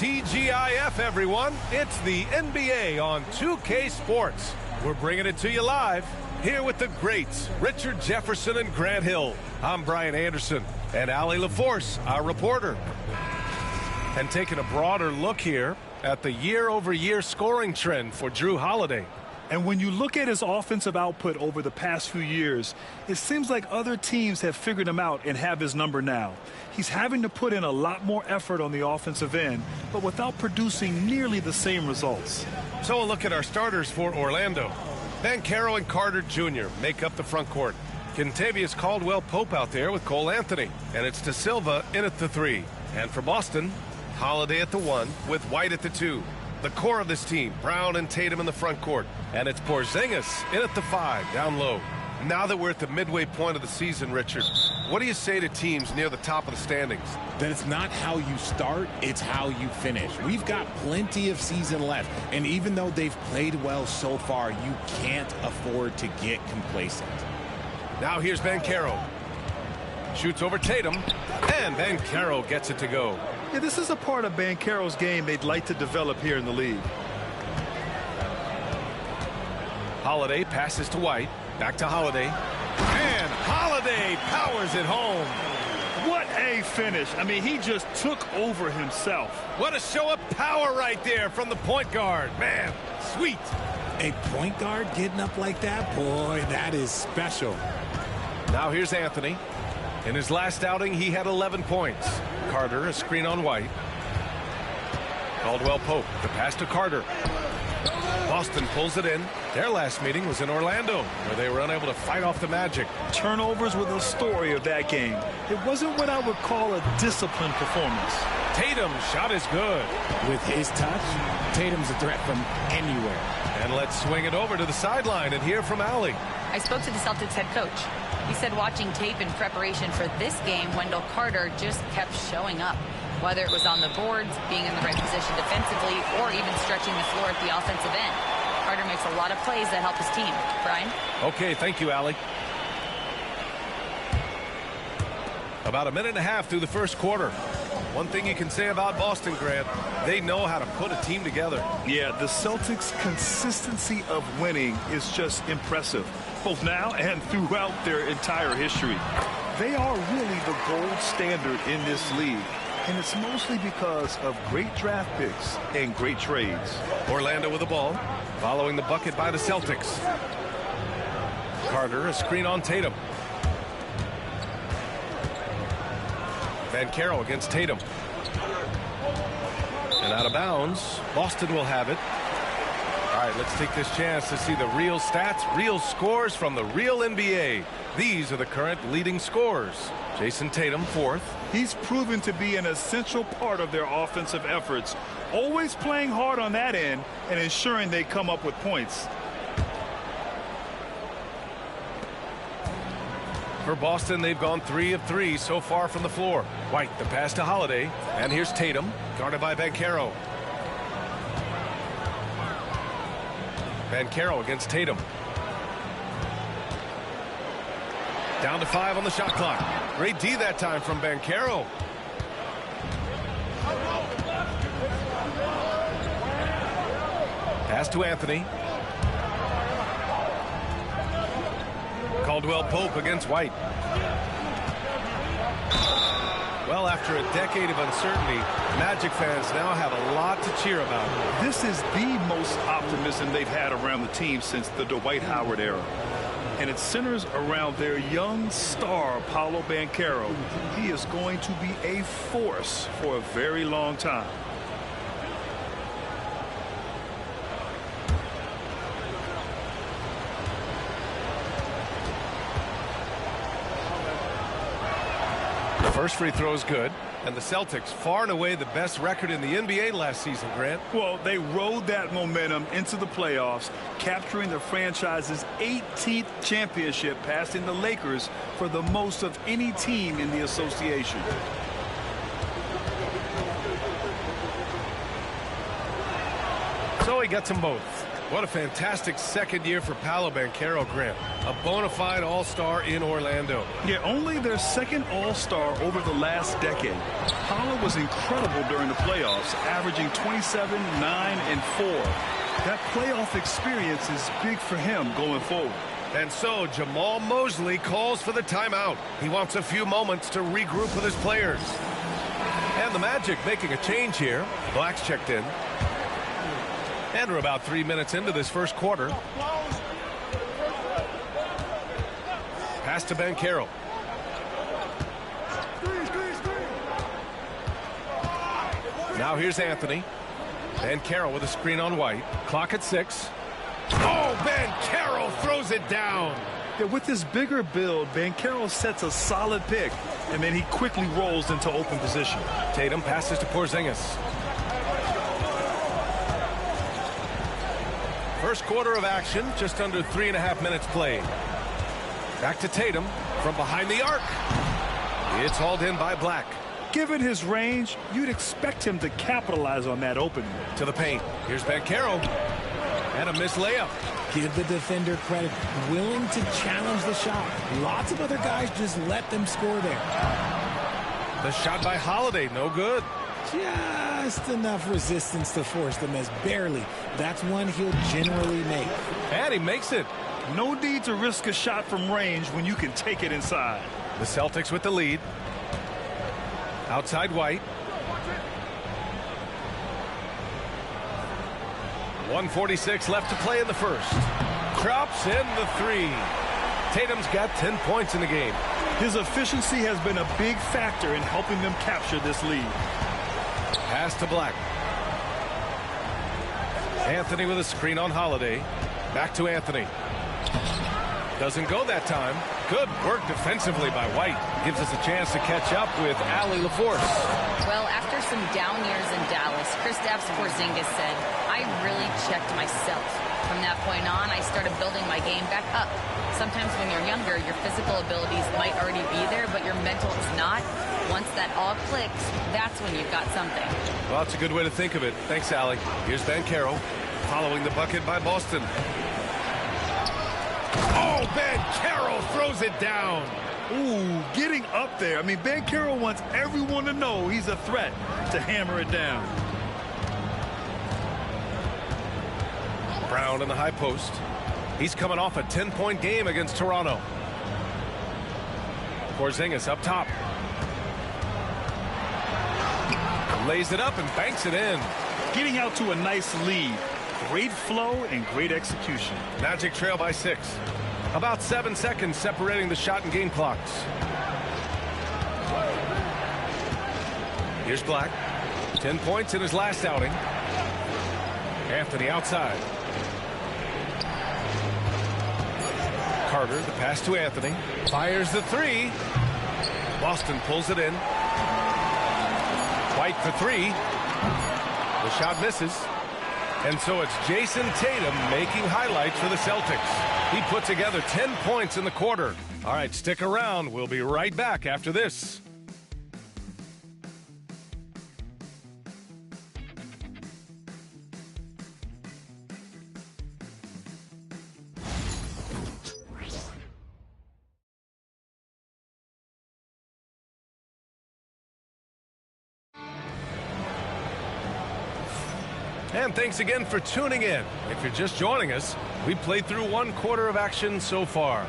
TGIF, everyone. It's the NBA on 2K Sports. We're bringing it to you live, here with the greats, Richard Jefferson and Grant Hill. I'm Brian Anderson, and Allie LaForce, our reporter. And taking a broader look here at the year-over-year scoring trend for Jrue Holiday. And when you look at his offensive output over the past few years, it seems like other teams have figured him out and have his number now. He's having to put in a lot more effort on the offensive end, but without producing nearly the same results. So a look at our starters for Orlando. Banchero and Carter Jr. make up the front court. Kentavious Caldwell-Pope out there with Cole Anthony. And it's De Silva in at the 3. And for Boston, Holiday at the 1 with White at the 2. The core of this team, Brown and Tatum in the front court. And it's Porzingis in at the 5, down low. Now that we're at the midway point of the season, Richard, what do you say to teams near the top of the standings? That it's not how you start, it's how you finish. We've got plenty of season left, and even though they've played well so far, you can't afford to get complacent. Now here's Banchero. Shoots over Tatum, and Banchero gets it to go. Yeah, this is a part of Banchero's game they'd like to develop here in the league. Holiday passes to White. Back to Holiday. And Holiday powers it home. What a finish. I mean, he just took over himself. What a show of power right there from the point guard. Man, sweet. A point guard getting up like that? Boy, that is special. Now here's Anthony. In his last outing, he had 11 points. Carter, a screen on White. Caldwell-Pope, the pass to Carter. Boston pulls it in. Their last meeting was in Orlando, where they were unable to fight off the Magic. Turnovers were the story of that game. It wasn't what I would call a disciplined performance. Tatum's shot is good. With his touch, Tatum's a threat from anywhere. And let's swing it over to the sideline and hear from Allie. I spoke to the Celtics head coach. He said watching tape in preparation for this game, Wendell Carter just kept showing up. Whether it was on the boards, being in the right position defensively, or even stretching the floor at the offensive end. Carter makes a lot of plays that help his team. Brian? Okay, thank you, Allie. About a minute and a half through the first quarter. One thing you can say about Boston, Grant, they know how to put a team together. Yeah, the Celtics' consistency of winning is just impressive, both now and throughout their entire history. They are really the gold standard in this league, and it's mostly because of great draft picks and great trades. Orlando with the ball, following the bucket by the Celtics. Carter, a screen on Tatum. Banchero against Tatum. And out of bounds, Boston will have it. All right, let's take this chance to see the real stats, real scores from the real NBA. These are the current leading scorers. Jason Tatum, 4th. He's proven to be an essential part of their offensive efforts, always playing hard on that end and ensuring they come up with points. For Boston, they've gone 3 of 3 so far from the floor. White, the pass to Holiday. And here's Tatum, guarded by Banchero. Banchero against Tatum. Down to 5 on the shot clock. Great D that time from Banchero. Pass to Anthony. Caldwell-Pope against White. Well, after a decade of uncertainty, Magic fans now have a lot to cheer about. This is the most optimism they've had around the team since the Dwight Howard era. And it centers around their young star, Paolo Banchero. He is going to be a force for a very long time. The first free throw is good. And the Celtics, far and away the best record in the NBA last season, Grant. Well, they rode that momentum into the playoffs, capturing the franchise's 18th championship, passing the Lakers for the most of any team in the association. So he gets them both. What a fantastic second year for Paolo Banchero, Grant. A bona fide all-star in Orlando. Yeah, only their second all-star over the last decade. Paolo was incredible during the playoffs, averaging 27, 9, and 4. That playoff experience is big for him going forward. And so Jamal Mosley calls for the timeout. He wants a few moments to regroup with his players. And the Magic making a change here. Black's checked in. And we're about 3 minutes into this first quarter. Pass to Banchero. Now here's Anthony. Banchero with a screen on White. Clock at 6. Oh, Banchero throws it down. Yeah, with this bigger build, Banchero sets a solid pick, and then he quickly rolls into open position. Tatum passes to Porzingis. First quarter of action, just under 3.5 minutes played. Back to Tatum from behind the arc. It's hauled in by Black. Given his range, you'd expect him to capitalize on that opening. To the paint. Here's Banchero. And a missed layup. Give the defender credit. Willing to challenge the shot. Lots of other guys just let them score there. The shot by Holiday, no good. Just enough resistance to force the miss. Barely. That's one he'll generally make. And he makes it. No need to risk a shot from range when you can take it inside. The Celtics with the lead. Outside White. 1:46 left to play in the first. Drops in the 3. Tatum's got 10 points in the game. His efficiency has been a big factor in helping them capture this lead. Pass to Black. Anthony with a screen on Holiday. Back to Anthony. Doesn't go that time. Good work defensively by White. Gives us a chance to catch up with Allie LaForce. Well, after some down years in Dallas, Kristaps Porzingis said, I really checked myself. From that point on, I started building my game back up. Sometimes when you're younger, your physical abilities might already be there, but your mental is not. Once that all clicks, that's when you've got something. Well, it's a good way to think of it. Thanks, Allie. Here's Banchero, following the bucket by Boston. Oh, Banchero throws it down. Ooh, getting up there. I mean, Banchero wants everyone to know he's a threat to hammer it down. Brown in the high post. He's coming off a 10-point game against Toronto. Porzingis up top. Lays it up and banks it in. Getting out to a nice lead. Great flow and great execution. Magic trail by 6. About 7 seconds separating the shot and game clocks. Here's Black. 10 points in his last outing. Anthony outside. Carter, the pass to Anthony. Fires the 3. Boston pulls it in. White for 3. The shot misses. And so it's Jason Tatum making highlights for the Celtics. He put together 10 points in the quarter. All right, stick around. We'll be right back after this. And thanks again for tuning in. If you're just joining us, we played through 1 quarter of action so far.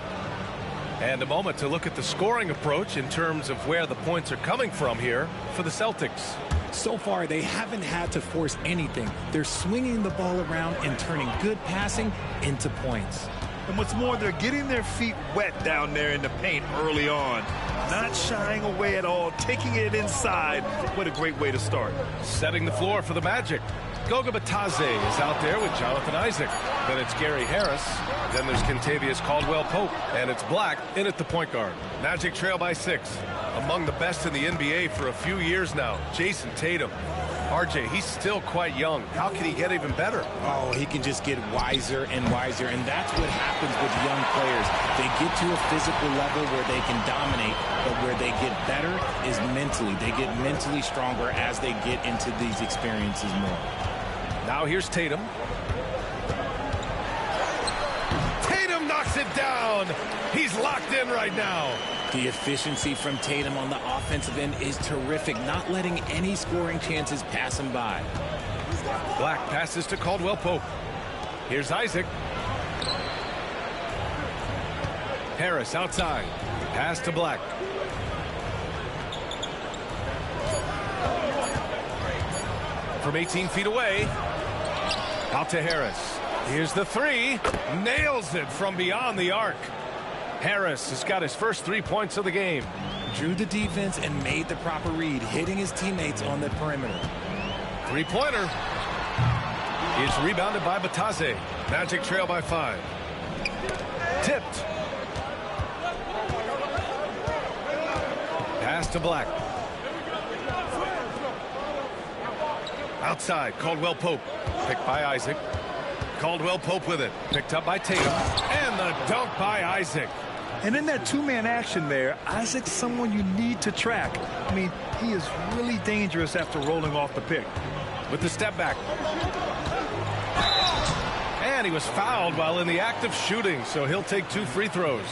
And a moment to look at the scoring approach in terms of where the points are coming from here for the Celtics. So far, they haven't had to force anything. They're swinging the ball around and turning good passing into points. And what's more, they're getting their feet wet down there in the paint early on. Not shying away at all, taking it inside. What a great way to start. Setting the floor for the Magic. Goga Bitadze is out there with Jonathan Isaac. Then it's Gary Harris. Then there's Kentavious Caldwell-Pope. And it's Black in at the point guard. Magic trail by 6. Among the best in the NBA for a few years now, Jason Tatum. RJ, he's still quite young. How can he get even better? Oh, he can just get wiser and wiser, and that's what happens with young players. They get to a physical level where they can dominate, but where they get better is mentally. They get mentally stronger as they get into these experiences more. Now here's Tatum. Tatum knocks it down. He's locked in right now. The efficiency from Tatum on the offensive end is terrific, not letting any scoring chances pass him by. Black passes to Caldwell Pope. Here's Isaac. Harris outside. Pass to Black. From 18 feet away. Out to Harris. Here's the three. Nails it from beyond the arc. Harris has got his first 3 points of the game. Drew the defense and made the proper read, hitting his teammates on the perimeter. Three-pointer. It's rebounded by Batase. Magic trail by 5. Tipped. Pass to Black. Outside, Caldwell Pope. Picked by Isaac. Caldwell Pope with it. Picked up by Tatum. And the dunk by Isaac. And in that two-man action there, Isaac's someone you need to track. I mean, he is really dangerous after rolling off the pick. With the step back. And he was fouled while in the act of shooting, so he'll take 2 free throws.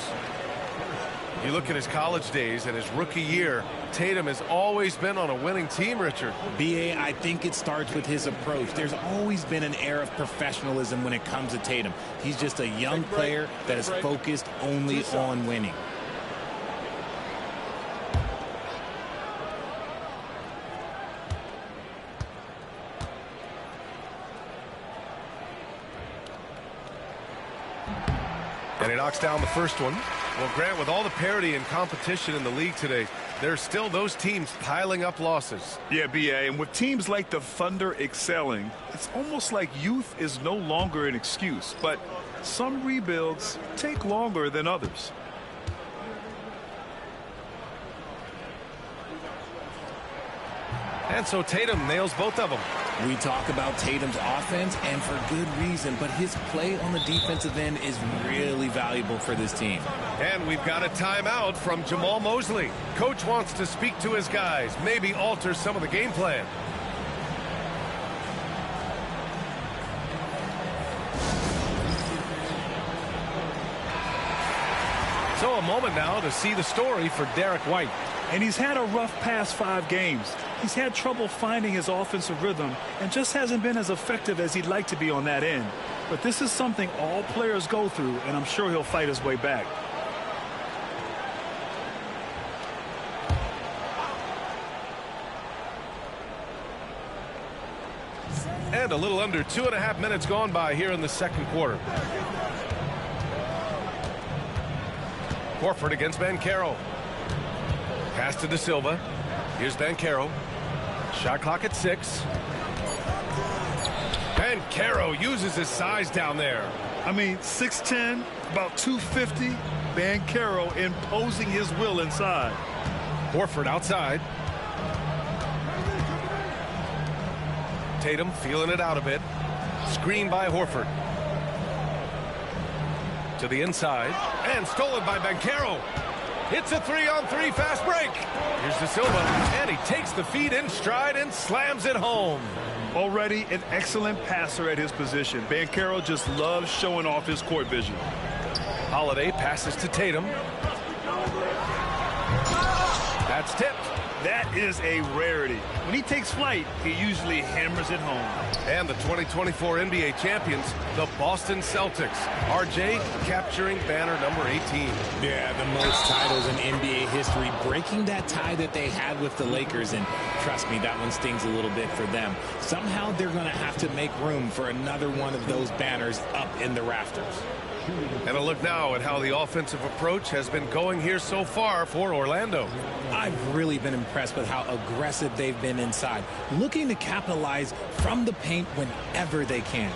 You look at his college days and his rookie year, Tatum has always been on a winning team, Richard. B.A., I think it starts with his approach. There's always been an air of professionalism when it comes to Tatum. He's just a young player that is focused only on winning. And he knocks down the first one. Well, Grant, with all the parity and competition in the league today, there's still those teams piling up losses. Yeah, B.A., and with teams like the Thunder excelling, it's almost like youth is no longer an excuse. But some rebuilds take longer than others. And so Tatum nails both of them. We talk about Tatum's offense, and for good reason, but his play on the defensive end is really valuable for this team. And we've got a timeout from Jamal Mosley. Coach wants to speak to his guys, maybe alter some of the game plan. So a moment now to see the story for Derek White. And he's had a rough past 5 games. He's had trouble finding his offensive rhythm and just hasn't been as effective as he'd like to be on that end. But this is something all players go through, and I'm sure he'll fight his way back. And a little under 2.5 minutes gone by here in the second quarter. Horford against Banchero. Pass to De Silva. Here's Banchero. Shot clock at 6. Banchero uses his size down there. I mean, 6'10", about 250. Banchero imposing his will inside. Horford outside. Tatum feeling it out a bit. Screen by Horford. To the inside. And stolen by Banchero. It's a 3-on-3 fast break. Here's De Silva, and he takes the feed in stride and slams it home. Already an excellent passer at his position. Banchero just loves showing off his court vision. Holiday passes to Tatum. That's tipped. That is a rarity. When he takes flight, he usually hammers it home. And the 2024 NBA champions, the Boston Celtics. RJ capturing banner number 18. Yeah, the most titles in NBA history, breaking that tie that they had with the Lakers. And trust me, that one stings a little bit for them. Somehow they're going to have to make room for another one of those banners up in the rafters. And a look now at how the offensive approach has been going here so far for Orlando. I've really been impressed with how aggressive they've been inside, looking to capitalize from the paint whenever they can.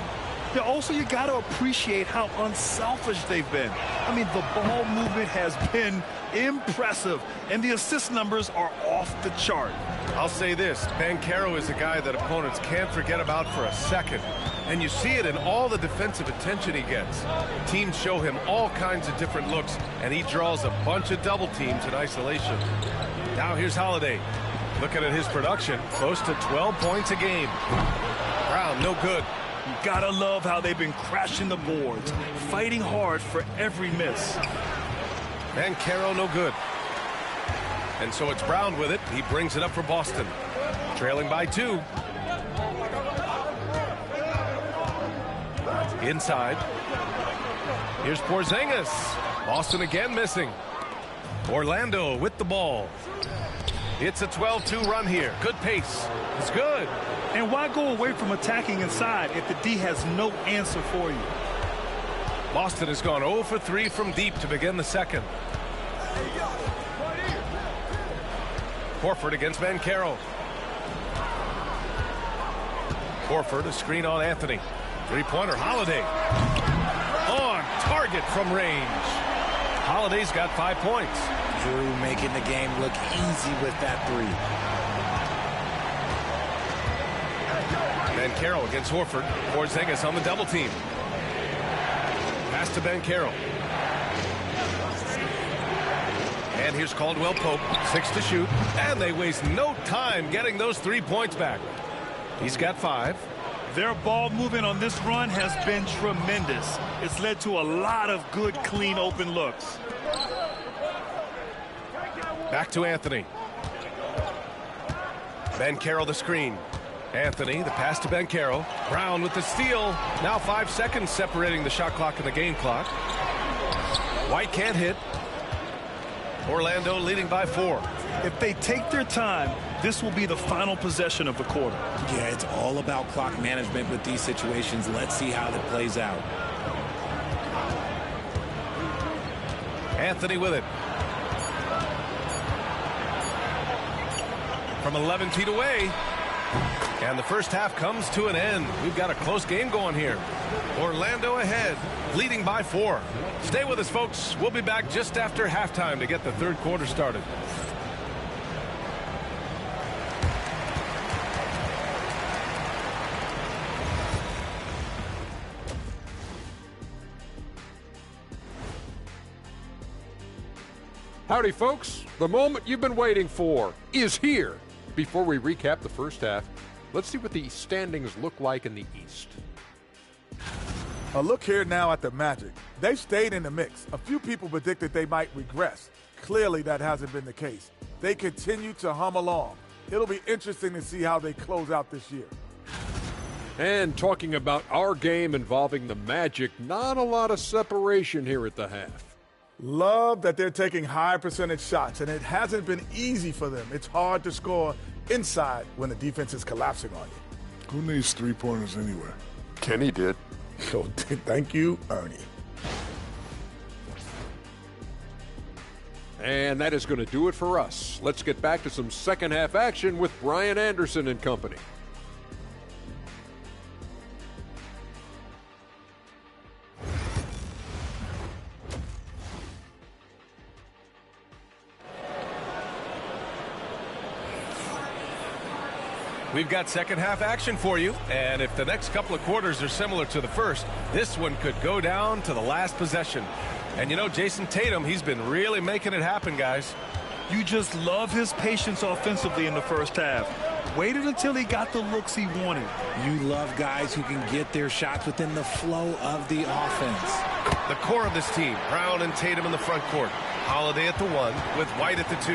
Yeah, also, you got to appreciate how unselfish they've been. I mean, the ball movement has been impressive, and the assist numbers are off the chart. I'll say this, Banchero is a guy that opponents can't forget about for a second. And you see it in all the defensive attention he gets. Teams show him all kinds of different looks, and he draws a bunch of double teams in isolation. Now here's Holiday. Looking at his production, close to 12 points a game. Brown, no good. You gotta love how they've been crashing the boards, fighting hard for every miss. Banchero no good. And so it's Brown with it. He brings it up for Boston. Trailing by 2. Inside. Here's Porzingis. Boston again missing. Orlando with the ball. It's a 12-2 run here. Good pace. It's good. And why go away from attacking inside if the D has no answer for you? Boston has gone 0 for 3 from deep to begin the second. Horford against Banchero. Horford, a screen on Anthony. Three-pointer, Holiday. On target from range. Holiday's got 5 points. Drew making the game look easy with that 3. Banchero against Horford. Porzingis on the double team. Pass to Banchero. And here's Caldwell Pope. 6 to shoot. And they waste no time getting those 3 points back. He's got 5. Their ball movement on this run has been tremendous. It's led to a lot of good, clean, open looks. Back to Anthony. Banchero the screen. Anthony, the pass to Banchero. Brown with the steal. Now 5 seconds separating the shot clock and the game clock. White can't hit. Orlando leading by 4. If they take their time, this will be the final possession of the quarter. Yeah, it's all about clock management with these situations. Let's see how that plays out. Anthony with it. From 11 feet away. And the first half comes to an end. We've got a close game going here. Orlando ahead, leading by 4. Stay with us, folks. We'll be back just after halftime to get the third quarter started. Howdy, folks. The moment you've been waiting for is here. Before we recap the first half, let's see what the standings look like in the East. A look here now at the Magic. They've stayed in the mix. A few people predicted they might regress. Clearly, that hasn't been the case. They continue to hum along. It'll be interesting to see how they close out this year. And talking about our game involving the Magic, not a lot of separation here at the half. Love that they're taking high percentage shots, and it hasn't been easy for them. It's hard to score inside when the defense is collapsing on you. Who needs three-pointers anyway? Kenny did. So thank you, Ernie. And that is going to do it for us. Let's get back to some second half action with Brian Anderson and company. We've got second half action for you, and if the next couple of quarters are similar to the first, this one could go down to the last possession. And you know, Jason Tatum, he's been really making it happen, guys. You just love his patience offensively in the first half. Waited until he got the looks he wanted. You love guys who can get their shots within the flow of the offense. The core of this team, Brown and Tatum in the front court. Holiday at the 1 with White at the 2.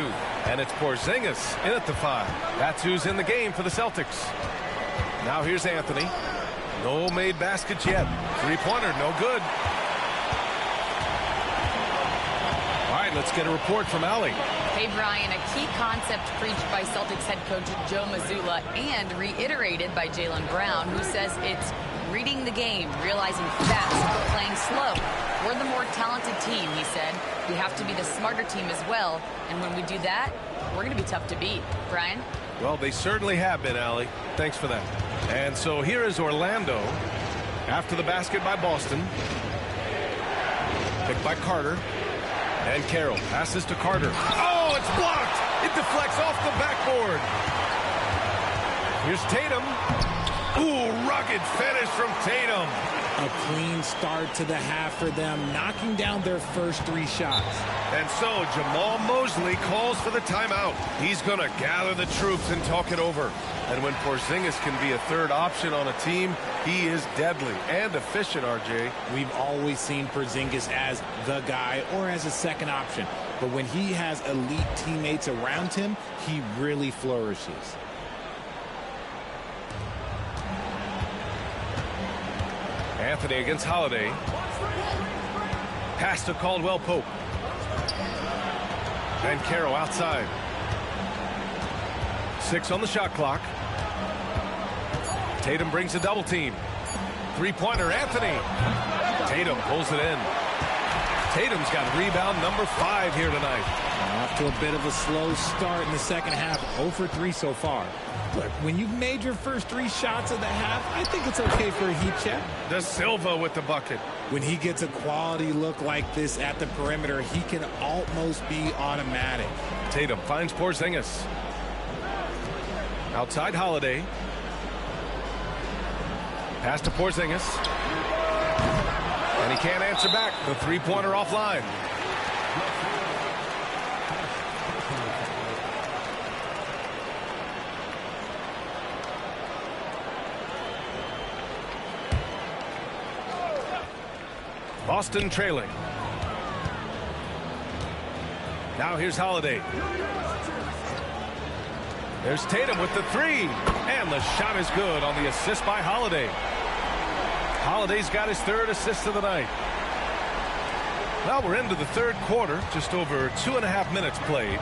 And it's Porzingis in at the 5. That's who's in the game for the Celtics. Now here's Anthony. No made baskets yet. Three-pointer, no good. All right, let's get a report from Allie. Hey, Brian, a key concept preached by Celtics head coach Joe Mazzulla and reiterated by Jaylen Brown, who says it's reading the game, realizing fast, but playing slow. We're the more talented team, he said. We have to be the smarter team as well. And when we do that, we're going to be tough to beat. Brian? Well, they certainly have been, Allie. Thanks for that. And so here is Orlando after the basket by Boston. Picked by Carter. And Carroll passes to Carter. Oh, it's blocked! It deflects off the backboard. Here's Tatum. Ooh, rock Wicked finish from Tatum. A clean start to the half for them, knocking down their first 3 shots. And so Jamal Mosley calls for the timeout. He's going to gather the troops and talk it over. And when Porzingis can be a third option on a team, he is deadly and efficient, RJ. We've always seen Porzingis as the guy or as a second option. But when he has elite teammates around him, he really flourishes. Anthony against Holiday. Pass to Caldwell Pope. And Caro outside. 6 on the shot clock. Tatum brings a double team. 3-pointer, Anthony. Tatum pulls it in. Tatum's got rebound number 5 here tonight. Off to a bit of a slow start in the second half. 0 for 3 so far. Look, when you've made your first 3 shots of the half, I think it's okay for a heat check. De Silva with the bucket. When he gets a quality look like this at the perimeter, he can almost be automatic. Tatum finds Porzingis. Outside Holiday. Pass to Porzingis. And he can't answer back. The 3-pointer offline. Boston trailing. Now here's Holiday. There's Tatum with the 3. And the shot is good on the assist by Holiday. Holiday's got his 3rd assist of the night. Well, we're into the 3rd quarter. Just over 2.5 minutes played.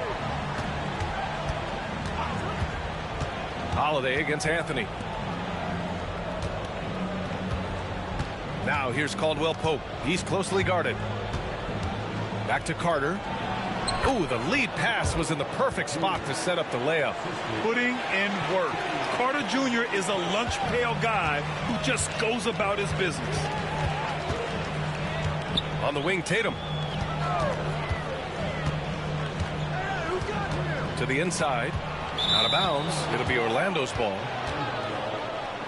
Holiday against Anthony. Now here's Caldwell Pope. He's closely guarded. Back to Carter. Ooh, the lead pass was in the perfect spot to set up the layup. Putting in work. Carter Jr. is a lunch pail guy who just goes about his business. On the wing, Tatum. To the inside. Out of bounds. It'll be Orlando's ball.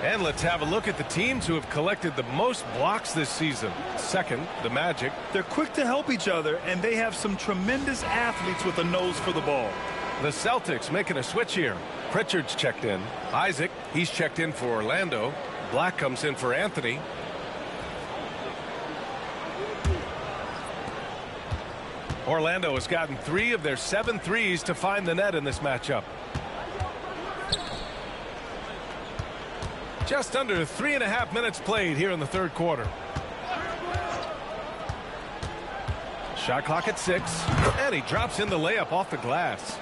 And let's have a look at the teams who have collected the most blocks this season. Second, the Magic. They're quick to help each other, and they have some tremendous athletes with a nose for the ball. The Celtics making a switch here. Pritchard's checked in. Isaac, he's checked in for Orlando. Black comes in for Anthony. Orlando has gotten 3 of their 7 threes to find the net in this matchup. Just under 3.5 minutes played here in the 3rd quarter. Shot clock at 6. And he drops in the layup off the glass.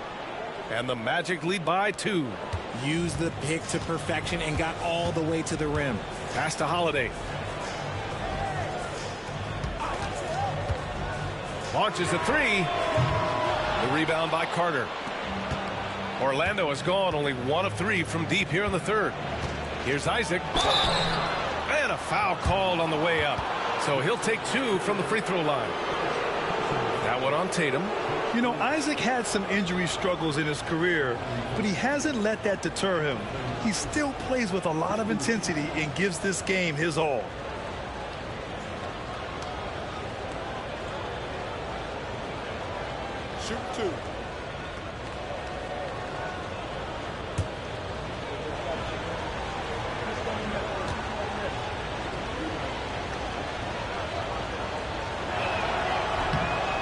And the Magic lead by 2. Used the pick to perfection and got all the way to the rim. Pass to Holiday. Launches a 3. The rebound by Carter. Orlando has gone only 1 of 3 from deep here in the 3rd. Here's Isaac. And a foul called on the way up. So he'll take 2 from the free throw line. That one on Tatum. You know, Isaac had some injury struggles in his career, but he hasn't let that deter him. He still plays with a lot of intensity and gives this game his all. Shoot 2.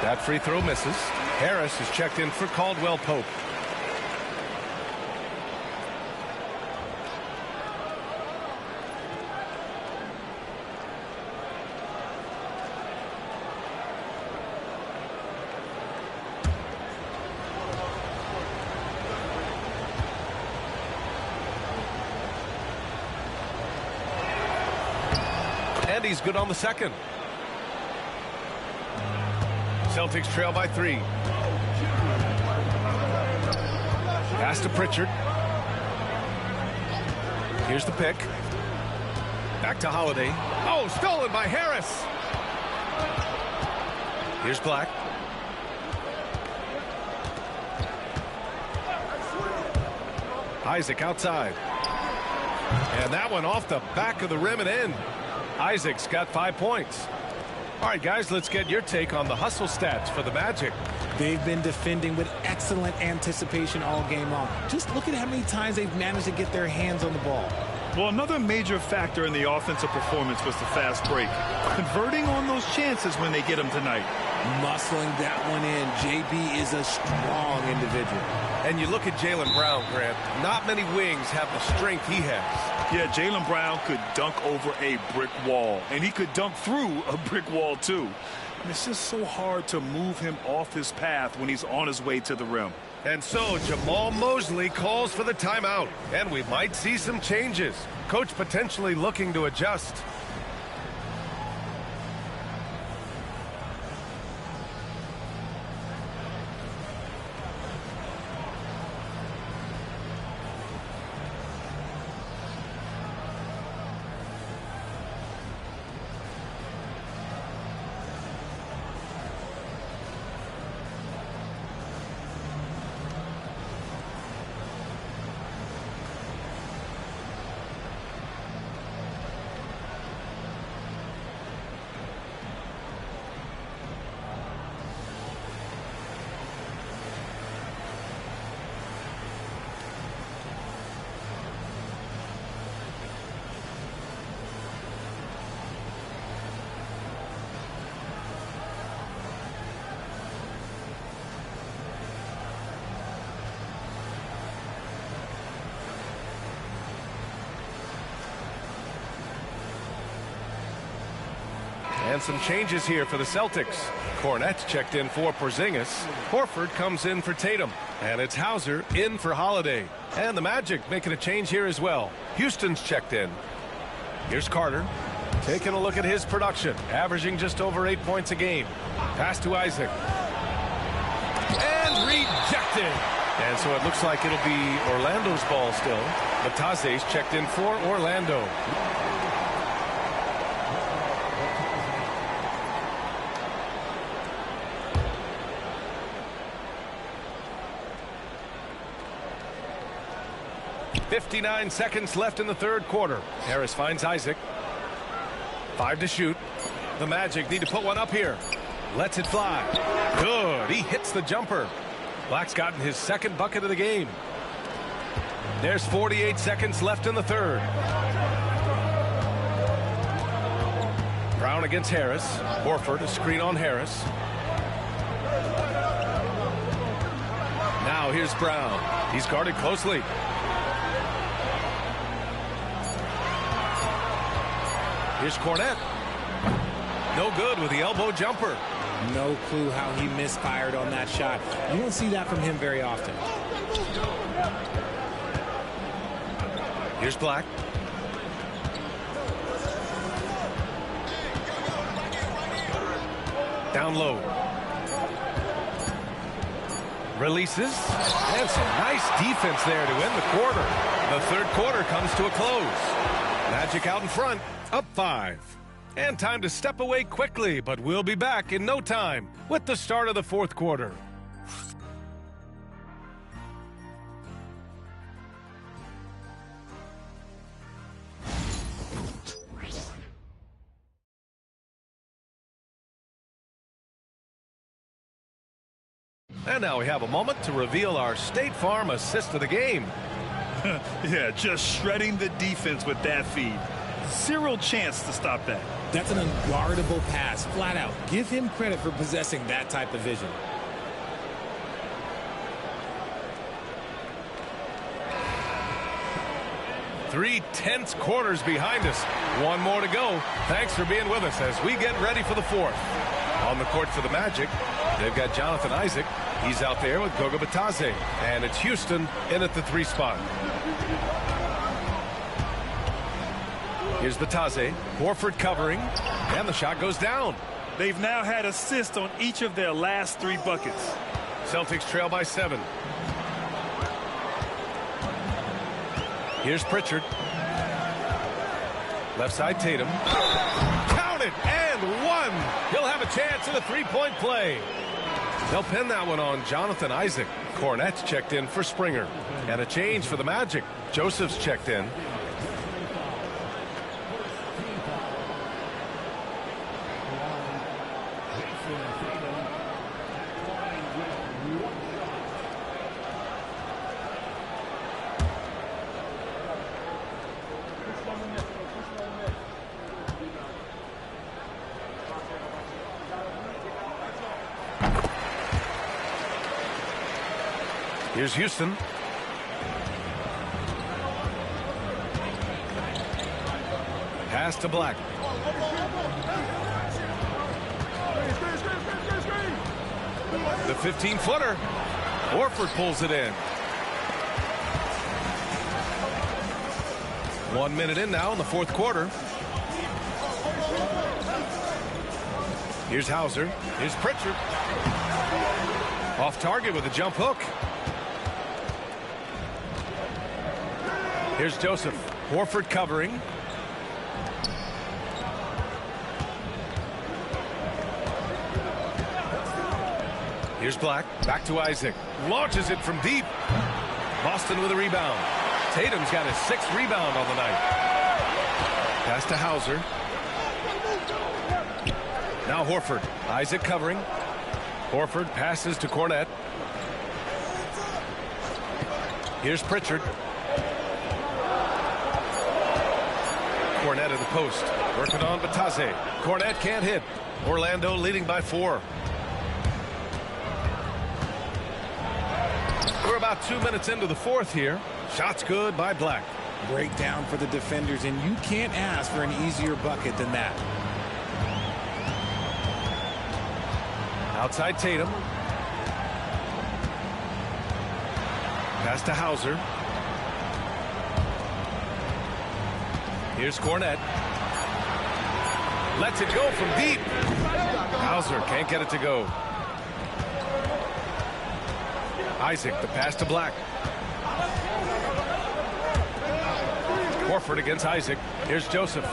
That free throw misses. Harris is checked in for Caldwell Pope. And he's good on the second. Celtics trail by 3. Pass to Pritchard. Here's the pick. Back to Holiday. Oh, stolen by Harris. Here's Black. Isaac outside. And that one off the back of the rim and in. Isaac's got 5 points. All right, guys, let's get your take on the hustle stats for the Magic. They've been defending with excellent anticipation all game long. Just look at how many times they've managed to get their hands on the ball. Well, another major factor in the offensive performance was the fast break. Converting on those chances when they get them tonight. Muscling that one in. JB is a strong individual. And you look at Jaylen Brown, Grant. Not many wings have the strength he has. Yeah, Jaylen Brown could dunk over a brick wall. And he could dunk through a brick wall, too. And it's just so hard to move him off his path when he's on his way to the rim. And so Jamal Mosley calls for the timeout. And we might see some changes. Coach potentially looking to adjust. And some changes here for the Celtics. Cornette's checked in for Porzingis. Horford comes in for Tatum. And it's Hauser in for Holiday. And the Magic making a change here as well. Houston's checked in. Here's Carter. Taking a look at his production. Averaging just over 8 points a game. Pass to Isaac. And rejected. And so it looks like it'll be Orlando's ball still. Batase's checked in for Orlando. .59 seconds left in the third quarter. Harris finds Isaac. 5 to shoot. The Magic need to put one up here. Lets it fly. Good. He hits the jumper. Black's gotten his second bucket of the game. There's 48 seconds left in the third. Brown against Harris. Horford, a screen on Harris. Now here's Brown. He's guarded closely. Here's Cornette. No good with the elbow jumper. No clue how he misfired on that shot. You don't see that from him very often. Here's Black. Down low. Releases. And some nice defense there to end the quarter. The third quarter comes to a close. Magic out in front. Up 5. And time to step away quickly, but we'll be back in no time with the start of the fourth quarter. And now we have a moment to reveal our State Farm assist of the game. Yeah, just shredding the defense with that feed. Zero chance to stop that. That's an unguardable pass, flat out. Give him credit for possessing that type of vision. Three tense quarters behind us. One more to go. Thanks for being with us as we get ready for the fourth. On the court for the Magic, they've got Jonathan Isaac. He's out there with Goga Bitadze. And it's Houston in at the 3 spot. Here's Bitadze. Horford covering. And the shot goes down. They've now had assists on each of their last 3 buckets. Celtics trail by 7. Here's Pritchard. Left side Tatum. Counted and 1. He'll have a chance in a 3-point play. They'll pin that one on Jonathan Isaac. Cornette's checked in for Springer. And a change for the Magic. Joseph's checked in. Here's Houston. Pass to Black. The 15-footer. Horford pulls it in. 1 minute in now in the fourth quarter. Here's Hauser. Here's Pritchard. Off target with a jump hook. Here's Joseph. Horford covering. Here's Black. Back to Isaac. Launches it from deep. Boston with a rebound. Tatum's got his 6th rebound on the night. Pass to Hauser. Now Horford. Isaac covering. Horford passes to Cornette. Here's Pritchard. Cornette in the post. Working on Batase. Cornette can't hit. Orlando leading by 4. We're about 2 minutes into the fourth here. Shots good by Black. Breakdown for the defenders, and you can't ask for an easier bucket than that. Outside Tatum. Pass to Hauser. Here's Cornette. Lets it go from deep. Hauser can't get it to go. Isaac, the pass to Black. Horford against Isaac. Here's Joseph.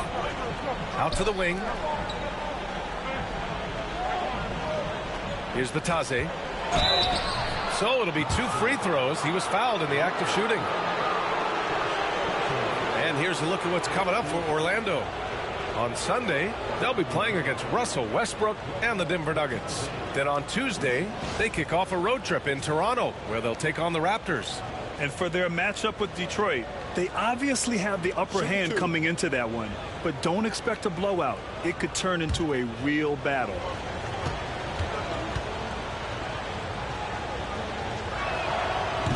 Out to the wing. Here's Batase. So it'll be 2 free throws. He was fouled in the act of shooting. And here's a look at what's coming up for Orlando. On Sunday, they'll be playing against Russell Westbrook and the Denver Nuggets. Then on Tuesday, they kick off a road trip in Toronto, where they'll take on the Raptors. And for their matchup with Detroit, they obviously have the upper hand coming into that one. But don't expect a blowout. It could turn into a real battle.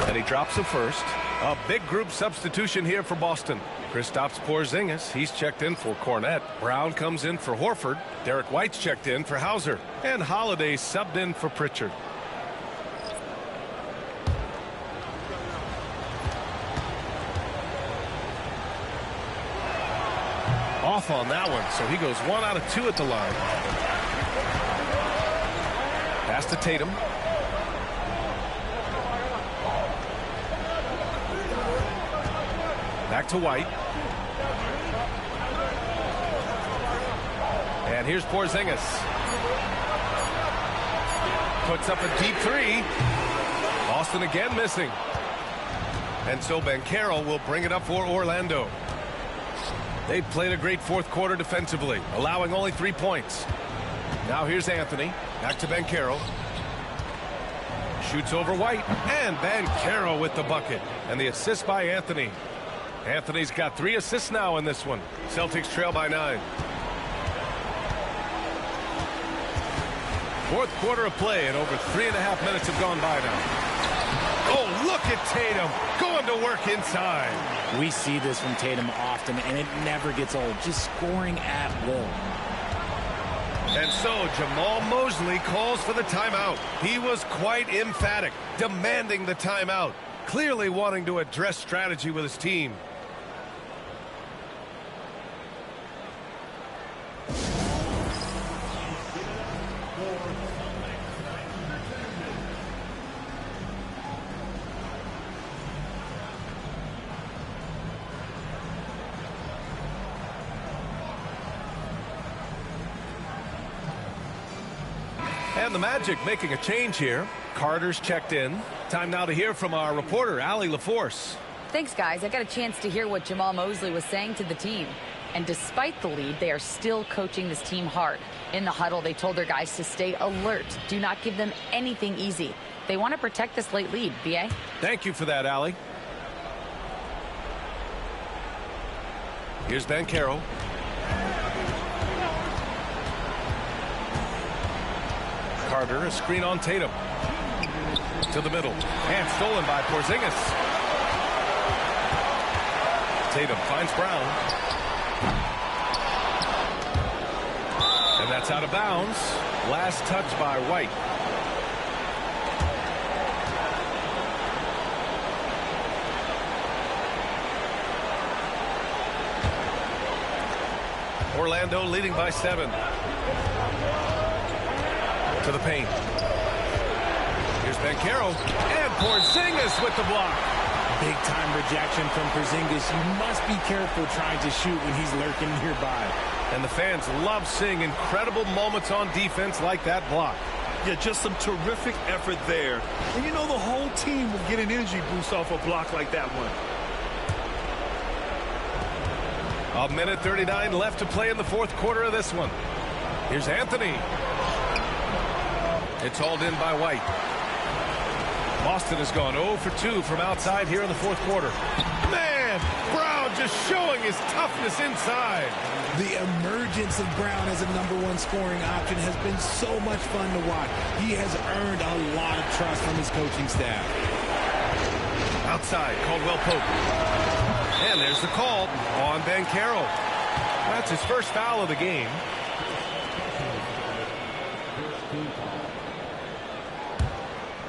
And he drops the first. A big group substitution here for Boston. Kristaps Porzingis, he's checked in for Cornette. Brown comes in for Horford. Derek White's checked in for Hauser. And Holiday subbed in for Pritchard. Off on that one, so he goes 1 out of 2 at the line. Pass to Tatum. Back to White. And here's Porzingis. Puts up a deep 3. Boston again missing. And so Banchero will bring it up for Orlando. They've played a great fourth quarter defensively, allowing only 3 points. Now here's Anthony. Back to Banchero. Shoots over White. And Banchero with the bucket. And the assist by Anthony. Anthony's got 3 assists now in this one. Celtics trail by 9. Fourth quarter of play, and over 3.5 minutes have gone by now. Oh, look at Tatum going to work inside. We see this from Tatum often, and it never gets old. Just scoring at will. And so Jamal Mosley calls for the timeout. He was quite emphatic, demanding the timeout, clearly wanting to address strategy with his team. And the Magic making a change here. Carter's checked in. Time now to hear from our reporter, Allie LaForce. Thanks, guys. I got a chance to hear what Jamal Mosley was saying to the team. And despite the lead, they are still coaching this team hard. In the huddle, they told their guys to stay alert. Do not give them anything easy. They want to protect this late lead. B.A.? Thank you for that, Allie. Here's Banchero. Carter, a screen on Tatum. To the middle. And stolen by Porzingis. Tatum finds Brown. And that's out of bounds. Last touch by White. Orlando leading by 7. To the paint. Here's Banchero. And Porzingis with the block. Big-time rejection from Porzingis. You must be careful trying to shoot when he's lurking nearby. And the fans love seeing incredible moments on defense like that block. Yeah, just some terrific effort there. And you know the whole team will get an energy boost off a block like that one. 1:39 left to play in the fourth quarter of this one. Here's Anthony. It's hauled in by White. Boston has gone 0 for 2 from outside here in the fourth quarter. Man, Brown just showing his toughness inside. The emergence of Brown as a #1 scoring option has been so much fun to watch. He has earned a lot of trust from his coaching staff. Outside, Caldwell Pope. And there's the call on Banchero. That's his first foul of the game.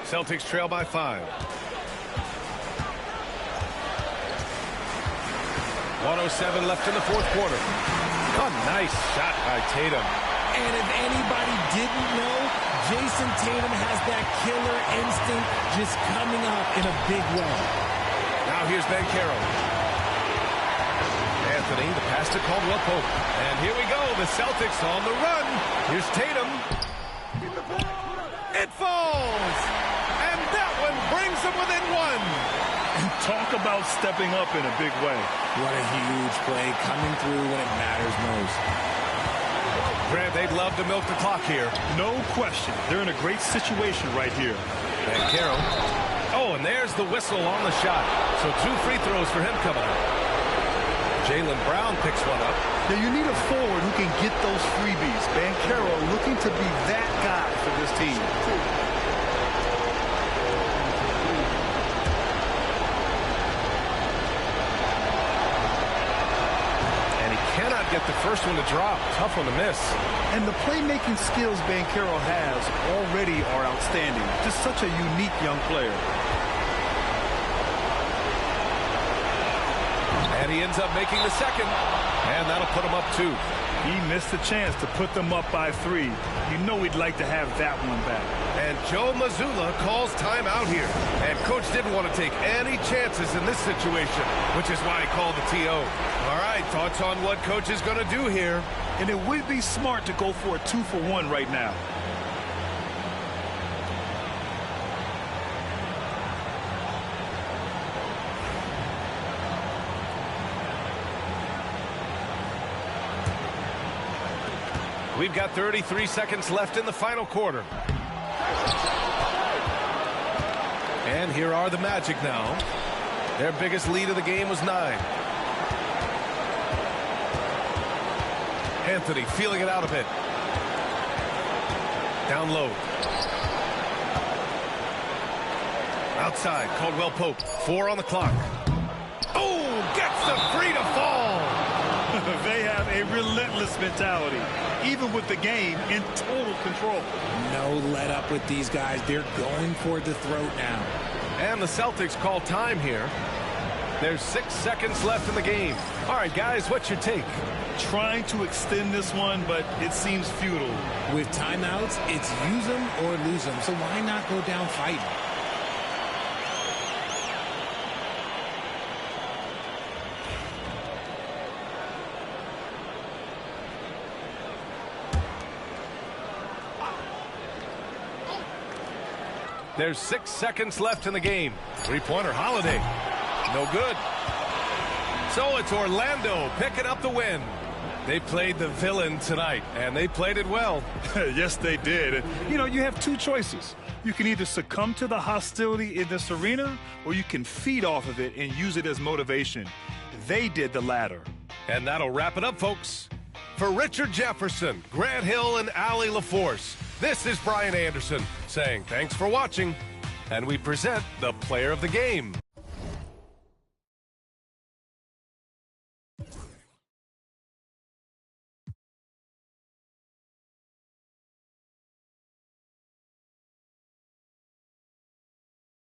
Celtics trail by 5. 1:07 left in the fourth quarter. A nice shot by Tatum. And if anybody didn't know, Jason Tatum has that killer instinct just coming up in a big way. Now here's Banchero. Anthony, the pass to Caldwell Pope. And here we go, the Celtics on the run. Here's Tatum. It falls! And that one brings them within 1. And talk about stepping up in a big way. What a huge play coming through when it matters most. Grant, they'd love to milk the clock here. No question. They're in a great situation right here. Banchero. Oh, and there's the whistle on the shot. So 2 free throws for him coming up. Jaylen Brown picks one up. Now you need a forward who can get those freebies. Banchero looking to be that guy for this team. Cannot get the first one to drop. Tough one to miss. And the playmaking skills Banchero has already are outstanding. Just such a unique young player. And he ends up making the second. And that'll put him up 2. He missed the chance to put them up by 3. You know he'd like to have that one back. And Joe Mazzulla calls timeout here. And Coach didn't want to take any chances in this situation, which is why he called the TO. All right, thoughts on what Coach is going to do here? And it would be smart to go for a 2-for-1 right now. We've got 33 seconds left in the final quarter. And here are the Magic now. Their biggest lead of the game was 9. Anthony feeling it out a bit. Down low. Outside, Caldwell Pope. 4 on the clock. Oh, gets the free to fall. They have a relentless mentality, even with the game in total control. No let up with these guys. They're going for the throat now. And the Celtics call time here. There's 6 seconds left in the game. All right, guys, what's your take? Trying to extend this one, but it seems futile. With timeouts, it's use them or lose them. So why not go down fighting? There's 6 seconds left in the game. 3-pointer Holiday. No good. So it's Orlando picking up the win. They played the villain tonight, and they played it well. Yes, they did. You know, you have 2 choices. You can either succumb to the hostility in this arena, or you can feed off of it and use it as motivation. They did the latter. And that'll wrap it up, folks. For Richard Jefferson, Grant Hill, and Allie LaForce, this is Brian Anderson saying thanks for watching. And we present the player of the game.